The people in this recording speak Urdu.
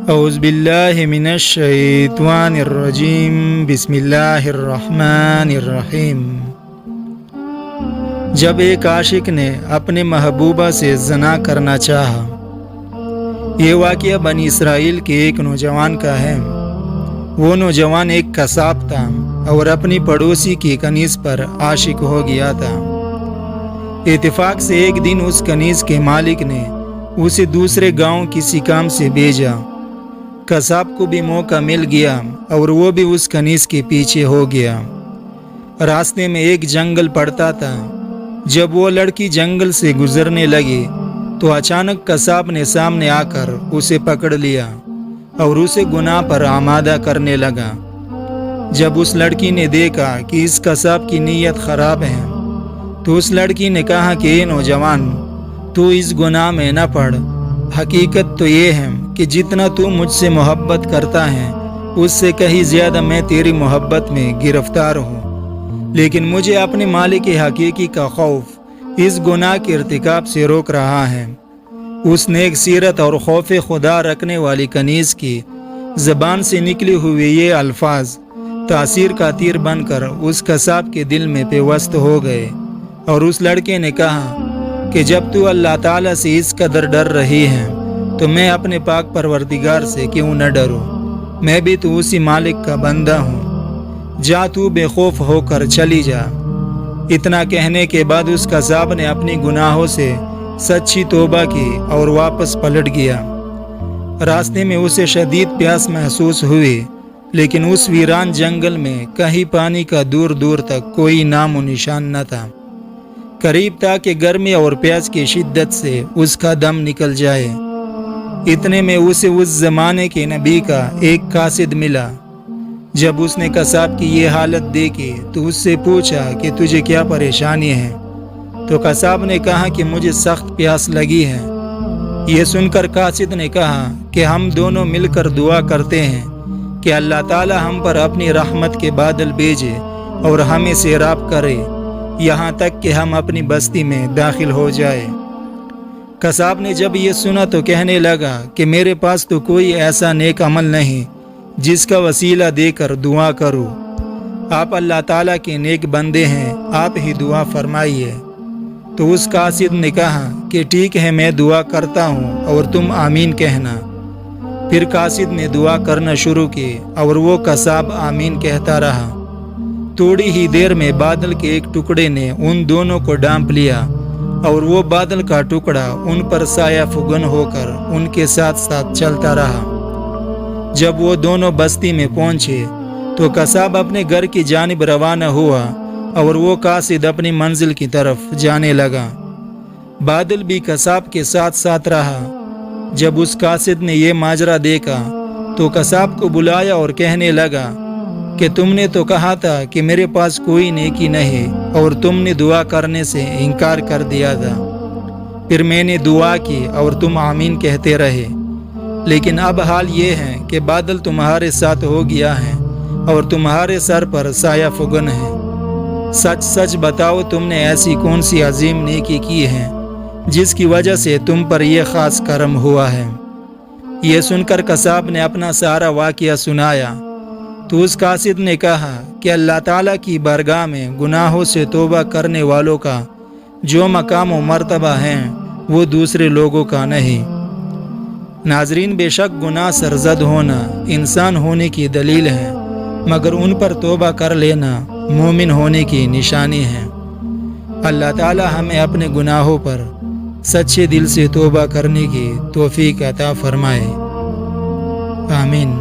اعوذ باللہ من الشیطان الرجیم بسم اللہ الرحمن الرحیم۔ جب ایک عاشق نے اپنے محبوبہ سے زنا کرنا چاہا۔ یہ واقعہ بنی اسرائیل کے ایک نوجوان کا ہے۔ وہ نوجوان ایک قصاب تھا اور اپنی پڑوسی کی کنیز پر عاشق ہو گیا تھا۔ اتفاق سے ایک دن اس کنیز کے مالک نے اسے دوسرے گاؤں کسی کام سے بھیجا۔ قصاب کو بھی موقع مل گیا اور وہ بھی اس کنیز کے پیچھے ہو گیا۔ راستے میں ایک جنگل پڑتا تھا۔ جب وہ لڑکی جنگل سے گزرنے لگی تو اچانک قصاب نے سامنے آ کر اسے پکڑ لیا اور اسے گناہ پر آمادہ کرنے لگا۔ جب اس لڑکی نے دیکھا کہ اس قصاب کی نیت خراب ہے تو اس لڑکی نے کہا کہ اے نوجوان، تو اس گناہ میں نہ پڑ۔ حقیقت تو یہ ہے کہ جتنا تو مجھ سے محبت کرتا ہے اس سے کہیں زیادہ میں تیری محبت میں گرفتار ہوں، لیکن مجھے اپنے مالک حقیقی کا خوف اس گناہ کے ارتکاب سے روک رہا ہے۔ اس نیک سیرت اور خوف خدا رکھنے والی کنیز کی زبان سے نکلی ہوئے یہ الفاظ تاثیر کا تیر بن کر اس قصاب کے دل میں پیوست ہو گئے، اور اس لڑکے نے کہا کہ جب تو اللہ تعالیٰ سے اس قدر ڈر رہی ہے تو میں اپنے پاک پروردگار سے کیوں نہ ڈروں؟ میں بھی تو اسی مالک کا بندہ ہوں، جا تو بے خوف ہو کر چلی جا۔ اتنا کہنے کے بعد اس قصاب نے اپنی گناہوں سے سچی توبہ کی اور واپس پلٹ گیا۔ راستے میں اسے شدید پیاس محسوس ہوئی، لیکن اس ویران جنگل میں کہیں پانی کا دور دور تک کوئی نام و نشان نہ تھا۔ قریب تھا کہ گرمی اور پیاس کی شدت سے اس کا دم نکل جائے۔ اتنے میں اسے اس زمانے کے نبی کا ایک قاصد ملا۔ جب اس نے قصاب کی یہ حالت دیکھی تو اس سے پوچھا کہ تجھے کیا پریشانی ہے؟ تو قصاب نے کہا کہ مجھے سخت پیاس لگی ہے۔ یہ سن کر قاصد نے کہا کہ ہم دونوں مل کر دعا کرتے ہیں کہ اللہ تعالی ہم پر اپنی رحمت کے بادل بھیجے اور ہمیں سیراب کرے یہاں تک کہ ہم اپنی بستی میں داخل ہو جائے۔ قصاب نے جب یہ سنا تو کہنے لگا کہ میرے پاس تو کوئی ایسا نیک عمل نہیں جس کا وسیلہ دے کر دعا کروں۔ آپ اللہ تعالیٰ کے نیک بندے ہیں، آپ ہی دعا فرمائیے۔ تو اس قاصد نے کہا کہ ٹھیک ہے، میں دعا کرتا ہوں اور تم آمین کہنا۔ پھر قاصد نے دعا کرنا شروع کی اور وہ قصاب آمین کہتا رہا۔ تھوڑی ہی دیر میں بادل کے ایک ٹکڑے نے ان دونوں کو ڈانپ لیا اور وہ بادل کا ٹکڑا ان پر سایہ فگن ہو کر ان کے ساتھ ساتھ چلتا رہا۔ جب وہ دونوں بستی میں پہنچے تو قصاب اپنے گھر کی جانب روانہ ہوا اور وہ قاصد اپنی منزل کی طرف جانے لگا۔ بادل بھی قصاب کے ساتھ ساتھ رہا۔ جب اس قاصد نے یہ ماجرا دیکھا تو قصاب کو بلایا اور کہنے لگا کہ تم نے تو کہا تھا کہ میرے پاس کوئی نیکی نہیں اور تم نے دعا کرنے سے انکار کر دیا تھا۔ پھر میں نے دعا کی اور تم آمین کہتے رہے، لیکن اب حال یہ ہے کہ بادل تمہارے ساتھ ہو گیا ہے اور تمہارے سر پر سایہ فگن ہے۔ سچ سچ بتاؤ، تم نے ایسی کون سی عظیم نیکی کی ہے جس کی وجہ سے تم پر یہ خاص کرم ہوا ہے؟ یہ سن کر قصاب نے اپنا سارا واقعہ سنایا۔ تو اس قاصد نے کہا کہ اللہ تعالیٰ کی بارگاہ میں گناہوں سے توبہ کرنے والوں کا جو مقام و مرتبہ ہے وہ دوسرے لوگوں کا نہیں۔ ناظرین، بے شک گناہ سرزد ہونا انسان ہونے کی دلیل ہے، مگر ان پر توبہ کر لینا مومن ہونے کی نشانی ہے۔ اللہ تعالیٰ ہمیں اپنے گناہوں پر سچے دل سے توبہ کرنے کی توفیق عطا فرمائے۔ آمین۔